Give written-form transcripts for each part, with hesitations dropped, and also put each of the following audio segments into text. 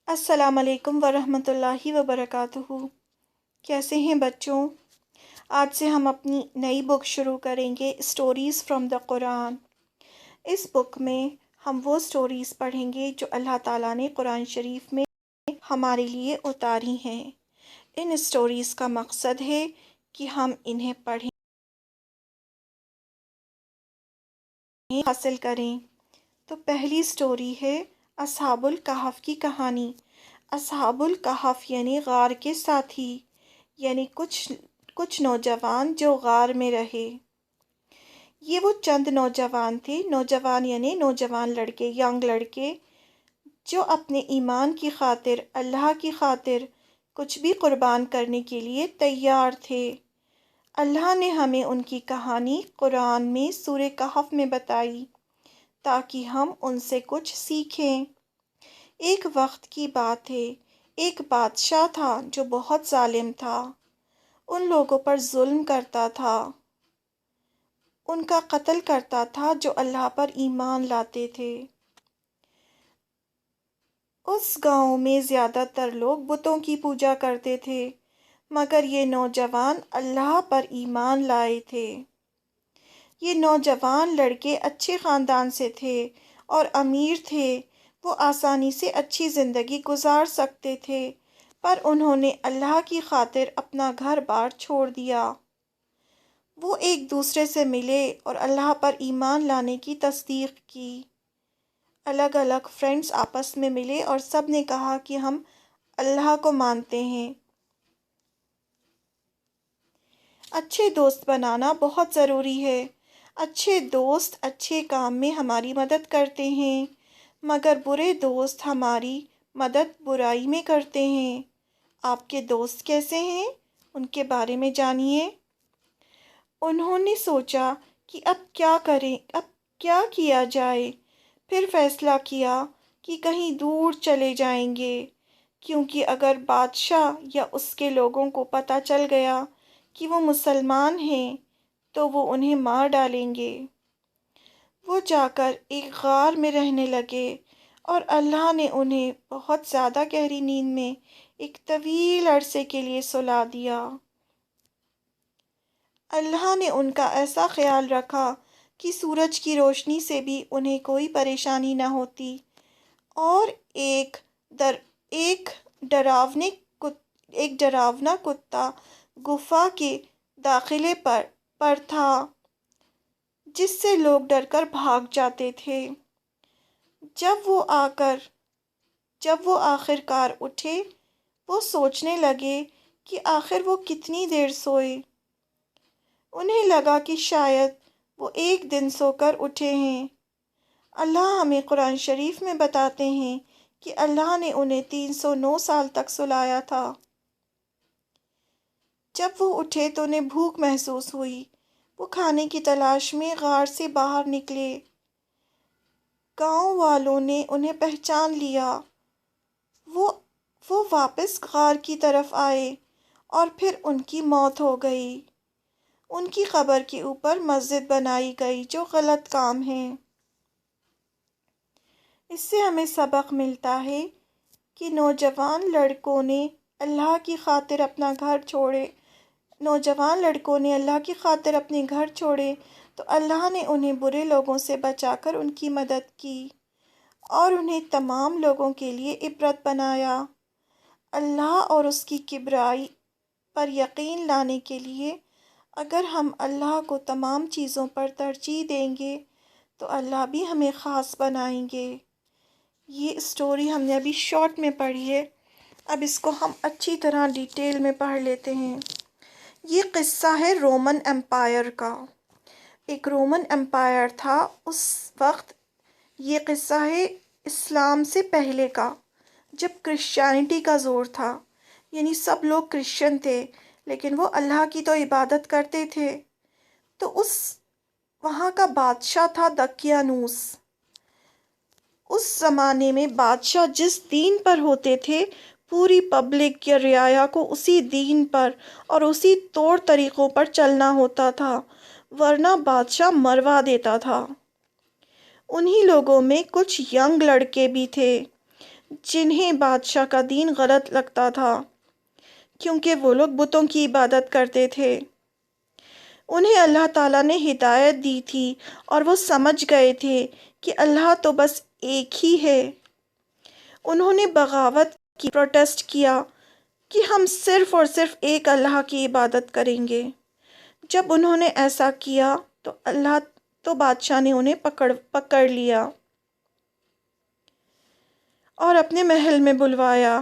السلام علیکم ورحمۃ اللہ وبرکاتہ۔ کیسے ہیں بچوں؟ آج سے ہم اپنی نئی بک شروع کریں گے، اسٹوریز فرام دا قرآن۔ اس بک میں ہم وہ اسٹوریز پڑھیں گے جو اللہ تعالیٰ نے قرآن شریف میں ہمارے لیے اتاری ہیں۔ ان اسٹوریز کا مقصد ہے کہ ہم انہیں پڑھیں، حاصل کریں۔ تو پہلی اسٹوری ہے اصحاب الکہف کی کہانی۔ اصحاب الکہف یعنی غار کے ساتھی، یعنی کچھ نوجوان جو غار میں رہے۔ یہ وہ چند نوجوان تھے، نوجوان یعنی نوجوان لڑکے، ینگ لڑکے، جو اپنے ایمان کی خاطر، اللہ کی خاطر کچھ بھی قربان کرنے کے لیے تیار تھے۔ اللہ نے ہمیں ان کی کہانی قرآن میں سورہ کہف میں بتائی تاکہ ہم ان سے کچھ سیکھیں۔ ایک وقت کی بات ہے، ایک بادشاہ تھا جو بہت ظالم تھا، ان لوگوں پر ظلم کرتا تھا، ان کا قتل کرتا تھا جو اللہ پر ایمان لاتے تھے۔ اس گاؤں میں زیادہ تر لوگ بتوں کی پوجا کرتے تھے، مگر یہ نوجوان اللہ پر ایمان لائے تھے۔ یہ نوجوان لڑکے اچھے خاندان سے تھے اور امیر تھے، وہ آسانی سے اچھی زندگی گزار سکتے تھے، پر انہوں نے اللہ کی خاطر اپنا گھر بار چھوڑ دیا۔ وہ ایک دوسرے سے ملے اور اللہ پر ایمان لانے کی تصدیق کی۔ الگ الگ فرینڈز آپس میں ملے اور سب نے کہا کہ ہم اللہ کو مانتے ہیں۔ اچھے دوست بنانا بہت ضروری ہے۔ اچھے دوست اچھے کام میں ہماری مدد کرتے ہیں، مگر برے دوست ہماری مدد برائی میں کرتے ہیں۔ آپ کے دوست کیسے ہیں؟ ان کے بارے میں جانیے۔ انہوں نے سوچا کہ اب کیا کریں، اب کیا کیا جائے۔ پھر فیصلہ کیا کہ کہیں دور چلے جائیں گے، کیونکہ اگر بادشاہ یا اس کے لوگوں کو پتہ چل گیا کہ وہ مسلمان ہیں تو وہ انہیں مار ڈالیں گے۔ وہ جا کر ایک غار میں رہنے لگے اور اللہ نے انہیں بہت زیادہ گہری نیند میں ایک طویل عرصے کے لیے سلا دیا۔ اللہ نے ان کا ایسا خیال رکھا کہ سورج کی روشنی سے بھی انہیں کوئی پریشانی نہ ہوتی، اور ایک ڈراونا کتا گفا کے داخلے پر تھا جس سے لوگ ڈر کر بھاگ جاتے تھے۔ جب وہ آخر کار اٹھے، وہ سوچنے لگے کہ آخر وہ کتنی دیر سوئے۔ انہیں لگا کہ شاید وہ ایک دن سو کر اٹھے ہیں۔ اللہ ہمیں قرآن شریف میں بتاتے ہیں کہ اللہ نے انہیں 309 سال تک سلایا تھا۔ جب وہ اٹھے تو انہیں بھوک محسوس ہوئی۔ وہ کھانے کی تلاش میں غار سے باہر نکلے۔ گاؤں والوں نے انہیں پہچان لیا۔ وہ واپس غار کی طرف آئے اور پھر ان کی موت ہو گئی۔ ان کی قبر کے اوپر مسجد بنائی گئی، جو غلط کام ہے۔ اس سے ہمیں سبق ملتا ہے کہ نوجوان لڑکوں نے اللہ کی خاطر اپنے گھر چھوڑے تو اللہ نے انہیں برے لوگوں سے بچا کر ان کی مدد کی اور انہیں تمام لوگوں کے لیے عبرت بنایا۔ اللہ اور اس کی کبریائی پر یقین لانے کے لیے اگر ہم اللہ کو تمام چیزوں پر ترجیح دیں گے تو اللہ بھی ہمیں خاص بنائیں گے۔ یہ اسٹوری ہم نے ابھی شارٹ میں پڑھی ہے، اب اس کو ہم اچھی طرح ڈیٹیل میں پڑھ لیتے ہیں۔ یہ قصہ ہے رومن امپائر کا۔ ایک رومن امپائر تھا اس وقت۔ یہ قصہ ہے اسلام سے پہلے کا، جب کرسچینٹی کا زور تھا، یعنی سب لوگ کرسچن تھے لیکن وہ اللہ کی تو عبادت کرتے تھے۔ تو وہاں کا بادشاہ تھا دقیانوس۔ اس زمانے میں بادشاہ جس دین پر ہوتے تھے، پوری پبلک یا رعایا کو اسی دین پر اور اسی طور طریقوں پر چلنا ہوتا تھا، ورنہ بادشاہ مروا دیتا تھا۔ انہی لوگوں میں کچھ ینگ لڑکے بھی تھے جنہیں بادشاہ کا دین غلط لگتا تھا، کیونکہ وہ لوگ بتوں کی عبادت کرتے تھے۔ انہیں اللہ تعالیٰ نے ہدایت دی تھی اور وہ سمجھ گئے تھے کہ اللہ تو بس ایک ہی ہے۔ انہوں نے بغاوت کی، پروٹیسٹ کیا کہ ہم صرف اور صرف ایک اللہ کی عبادت کریں گے۔ جب انہوں نے ایسا کیا تو بادشاہ نے انہیں پکڑ لیا اور اپنے محل میں بلوایا۔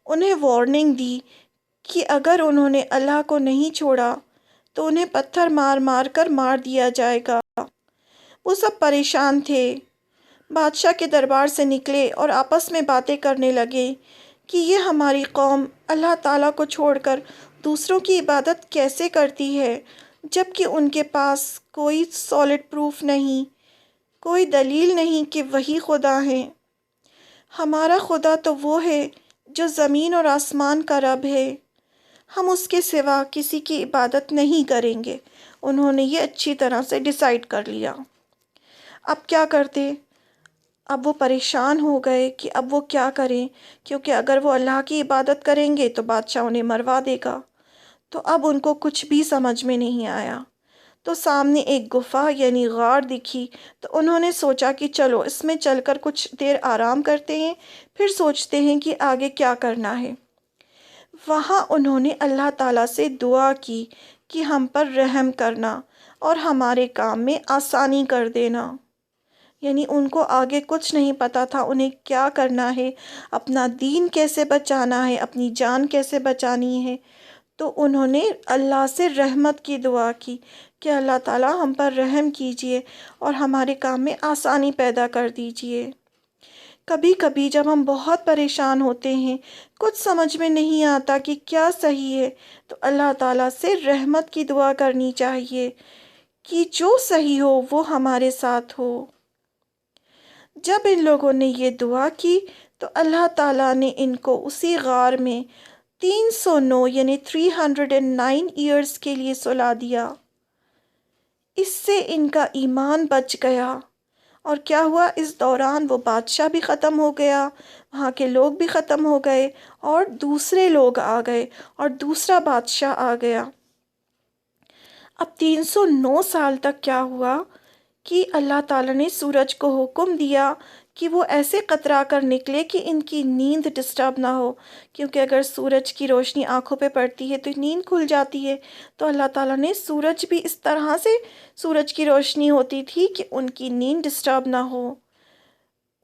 انہیں وارننگ دی کہ اگر انہوں نے اللہ کو نہیں چھوڑا تو انہیں پتھر مار مار کر مار دیا جائے گا۔ وہ سب پریشان تھے، بادشاہ کے دربار سے نکلے اور آپس میں باتیں کرنے لگے کہ یہ ہماری قوم اللہ تعالیٰ کو چھوڑ کر دوسروں کی عبادت کیسے کرتی ہے، جبکہ ان کے پاس کوئی سالڈ پروف نہیں، کوئی دلیل نہیں کہ وہی خدا ہے۔ ہمارا خدا تو وہ ہے جو زمین اور آسمان کا رب ہے، ہم اس کے سوا کسی کی عبادت نہیں کریں گے۔ انہوں نے یہ اچھی طرح سے ڈیسائیڈ کر لیا۔ اب کیا کرتے؟ اب وہ پریشان ہو گئے کہ اب وہ کیا کریں، کیونکہ اگر وہ اللہ کی عبادت کریں گے تو بادشاہ انہیں مروا دے گا۔ تو اب ان کو کچھ بھی سمجھ میں نہیں آیا۔ تو سامنے ایک گفا یعنی غار دکھی، تو انہوں نے سوچا کہ چلو اس میں چل کر کچھ دیر آرام کرتے ہیں، پھر سوچتے ہیں کہ آگے کیا کرنا ہے۔ وہاں انہوں نے اللہ تعالیٰ سے دعا کی کہ ہم پر رحم کرنا اور ہمارے کام میں آسانی کر دینا۔ یعنی ان کو آگے کچھ نہیں پتا تھا انہیں کیا کرنا ہے، اپنا دین کیسے بچانا ہے، اپنی جان کیسے بچانی ہے۔ تو انہوں نے اللہ سے رحمت کی دعا کی کہ اللہ تعالیٰ ہم پر رحم کیجئے اور ہمارے کام میں آسانی پیدا کر دیجئے۔ کبھی کبھی جب ہم بہت پریشان ہوتے ہیں، کچھ سمجھ میں نہیں آتا کہ کیا صحیح ہے، تو اللہ تعالیٰ سے رحمت کی دعا کرنی چاہیے کہ جو صحیح ہو وہ ہمارے ساتھ ہو۔ جب ان لوگوں نے یہ دعا کی تو اللہ تعالیٰ نے ان کو اسی غار میں 309 یعنی 309 ایئرز کے لیے سلا دیا۔ اس سے ان کا ایمان بچ گیا۔ اور کیا ہوا؟ اس دوران وہ بادشاہ بھی ختم ہو گیا، وہاں کے لوگ بھی ختم ہو گئے اور دوسرے لوگ آ گئے اور دوسرا بادشاہ آ گیا۔ اب 309 سال تک کیا ہوا کہ اللہ تعالیٰ نے سورج کو حکم دیا کہ وہ ایسے قطرا کر نکلے کہ ان کی نیند ڈسٹرب نہ ہو، کیونکہ اگر سورج کی روشنی آنکھوں پہ پڑتی ہے تو نیند کھل جاتی ہے۔ تو اللہ تعالیٰ نے سورج بھی اس طرح سے سورج کی روشنی ہوتی تھی کہ ان کی نیند ڈسٹرب نہ ہو۔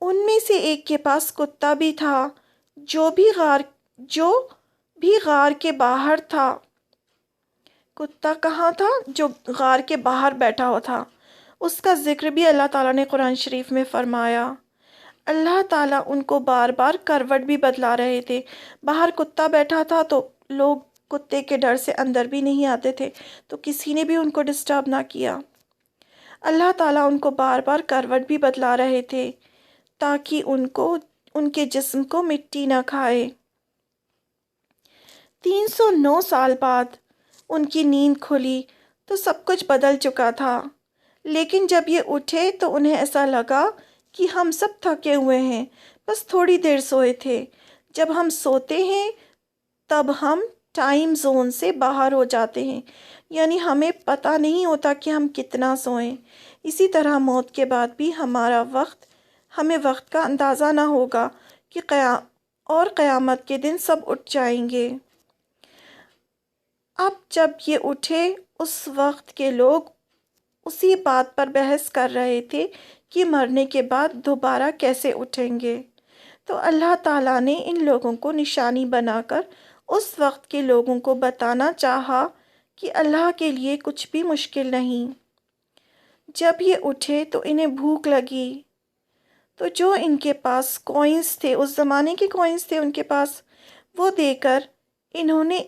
ان میں سے ایک کے پاس کتا بھی تھا جو بھی غار کے باہر تھا۔ کتا کہاں تھا؟ جو غار کے باہر بیٹھا ہوا تھا۔ اس کا ذکر بھی اللہ تعالیٰ نے قرآن شریف میں فرمایا۔ اللہ تعالیٰ ان کو بار بار کروٹ بھی بدلا رہے تھے۔ باہر کتا بیٹھا تھا تو لوگ کتے کے ڈر سے اندر بھی نہیں آتے تھے، تو کسی نے بھی ان کو ڈسٹرب نہ کیا۔ اللہ تعالیٰ ان کو بار بار کروٹ بھی بدلا رہے تھے تاکہ ان کے جسم کو مٹی نہ کھائے۔ 309 سال بعد ان کی نیند کھلی تو سب کچھ بدل چکا تھا، لیکن جب یہ اٹھے تو انہیں ایسا لگا کہ ہم سب تھکے ہوئے ہیں، بس تھوڑی دیر سوئے تھے۔ جب ہم سوتے ہیں تب ہم ٹائم زون سے باہر ہو جاتے ہیں، یعنی ہمیں پتہ نہیں ہوتا کہ ہم کتنا سوئیں۔ اسی طرح موت کے بعد بھی ہمیں وقت کا اندازہ نہ ہوگا کہ قیامت کے دن سب اٹھ جائیں گے۔ اب جب یہ اٹھے، اس وقت کے لوگ اسی بات پر بحث کر رہے تھے کہ مرنے کے بعد دوبارہ کیسے اٹھیں گے۔ تو اللہ تعالیٰ نے ان لوگوں کو نشانی بنا کر اس وقت کے لوگوں کو بتانا چاہا کہ اللہ کے لیے کچھ بھی مشکل نہیں۔ جب یہ اٹھے تو انہیں بھوک لگی، تو جو ان کے پاس کوئنز تھے، اس زمانے کے کوئنز تھے ان کے پاس، وہ دے کر انہوں نے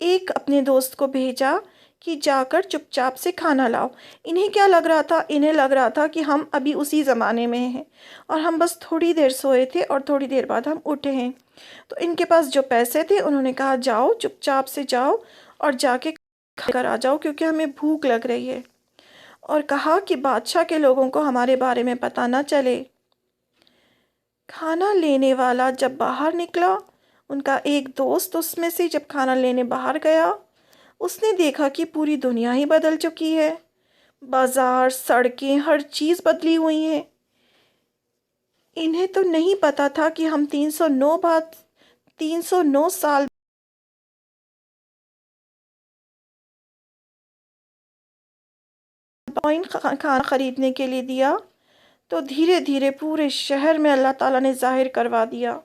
ایک اپنے دوست کو بھیجا کہ جا کر چپ چاپ سے کھانا لاؤ۔ انہیں کیا لگ رہا تھا؟ انہیں لگ رہا تھا کہ ہم ابھی اسی زمانے میں ہیں اور ہم بس تھوڑی دیر سوئے تھے اور تھوڑی دیر بعد ہم اٹھے ہیں۔ تو ان کے پاس جو پیسے تھے انہوں نے کہا جاؤ چپ چاپ سے جاؤ اور جا کے کھا کر آ جاؤ، کیونکہ ہمیں بھوک لگ رہی ہے، اور کہا کہ بادشاہ کے لوگوں کو ہمارے بارے میں پتہ نہ چلے۔ کھانا لینے والا جب باہر نکلا، ان کا ایک دوست اس میں سے جب کھانا لینے باہر گیا، اس نے دیکھا کہ پوری دنیا ہی بدل چکی ہے۔ بازار، سڑکیں، ہر چیز بدلی ہوئی ہیں۔ انہیں تو نہیں پتا تھا کہ ہم 309 سال کھانا خریدنے کے لیے دیا، تو دھیرے دھیرے پورے شہر میں اللہ تعالیٰ نے ظاہر کروا دیا۔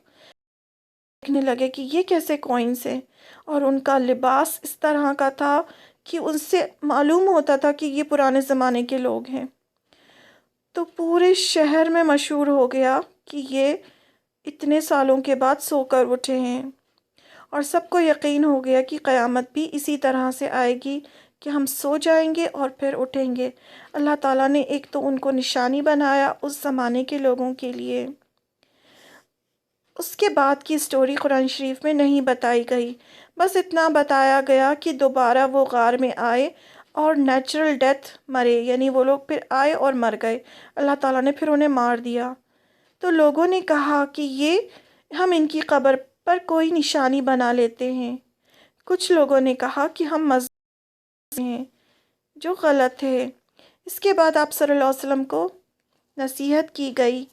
دیکھنے لگے کہ یہ کیسے کوئنس ہیں، اور ان کا لباس اس طرح کا تھا کہ ان سے معلوم ہوتا تھا کہ یہ پرانے زمانے کے لوگ ہیں۔ تو پورے شہر میں مشہور ہو گیا کہ یہ اتنے سالوں کے بعد سو کر اٹھے ہیں، اور سب کو یقین ہو گیا کہ قیامت بھی اسی طرح سے آئے گی کہ ہم سو جائیں گے اور پھر اٹھیں گے۔ اللہ تعالیٰ نے ایک تو ان کو نشانی بنایا اس زمانے کے لوگوں کے لیے۔ اس کے بعد کی سٹوری قرآن شریف میں نہیں بتائی گئی، بس اتنا بتایا گیا کہ دوبارہ وہ غار میں آئے اور نیچرل ڈیتھ مرے، یعنی وہ لوگ پھر آئے اور مر گئے۔ اللہ تعالیٰ نے پھر انہیں مار دیا۔ تو لوگوں نے کہا کہ یہ ہم ان کی قبر پر کوئی نشانی بنا لیتے ہیں۔ کچھ لوگوں نے کہا کہ ہم مذہب ہیں، جو غلط ہے۔ اس کے بعد آپ صلی اللہ علیہ وسلم کو نصیحت کی گئی